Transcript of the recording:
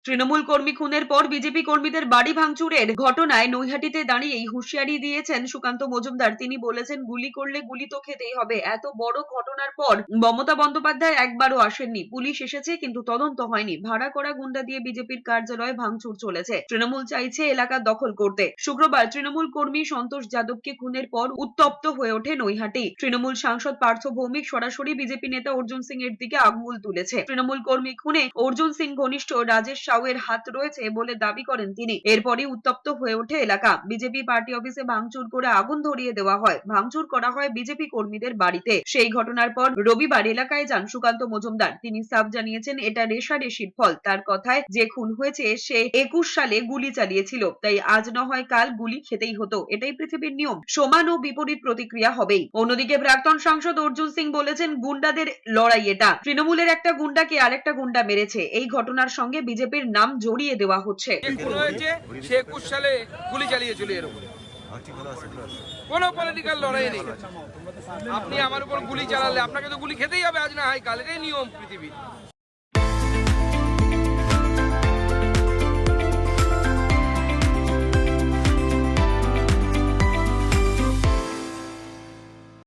তৃণমূল কর্মী খুনের পর বিজেপি কর্মীদের বাড়ি ভাঙচুরের ঘটনায় নৈহাটিতে দাঁড়িয়েই হুঁশিয়ারি দিয়েছেন সুকান্ত মজুমদার। তিনি বলেছেন, গুলি করলে গুলি তো খেতেই হবে। এত বড় ঘটনার পর মমতা বন্দ্যোপাধ্যায় একবারও আসেননি। পুলিশ এসেছে কিন্তু তদন্ত হয়নি। ভাড়া করা গুন্ডা দিয়ে বিজেপির কার্যালয়ে ভাঙচুর চলেছে। তৃণমূল চাইছে এলাকা দখল করতে। শুক্রবার তৃণমূল কর্মী সন্তোষ যাদবকে খুনের পর উত্তপ্ত হয়ে ওঠে নৈহাটি। তৃণমূল সাংসদ পার্থ ভৌমিক সরাসরি বিজেপি নেতা অর্জুন সিং এর দিকে আঙুল তুলেছে। তৃণমূল কর্মী খুনে অর্জুন সিং ঘনিষ্ঠ রাজেশ সাউয়ের হাত রয়েছে বলে দাবি করেন তিনি। এরপরই উত্তপ্ত হয়ে ওঠে এলাকা। বিজেপি পার্টি অফিসে ভাঙচুর করে আগুন ধরিয়ে দেওয়া হয়। ভাঙচুর করা হয় বিজেপি কর্মীদের বাড়িতে। সেই ঘটনার পর রবিবার এলাকায় যান সুকান্ত মজুমদার। তিনি সাফ জানিয়েছেন, এটা রেষারেষির ফল। তার কথায়, যে খুন হয়েছে সে 21 সালে গুলি চালিয়েছিল, তাই আজ না হয় কাল গুলি খেতেই হতো। এটাই পৃথিবীর নিয়ম। সমান ও বিপরীত প্রতিক্রিয়া হবেই। অন্যদিকে প্রাক্তন সাংসদ অর্জুন সিং বলেছেন, গুন্ডাদের লড়াই এটা। তৃণমূলের একটা গুন্ডাকে আরেকটা গুন্ডা মেরেছে। এই ঘটনার সঙ্গে বিজেপির নাম জড়িয়ে দেওয়া হচ্ছে। সে 21 সালে গুলি চালিয়েছিল এর উপরে। কোনো পলিটিক্যাল লড়াই নেই। আপনি আমার উপর গুলি চালালে আপনাকে তো গুলি খেতেই হবে আজ না হয় কাল। এটাই নিয়ম পৃথিবীর।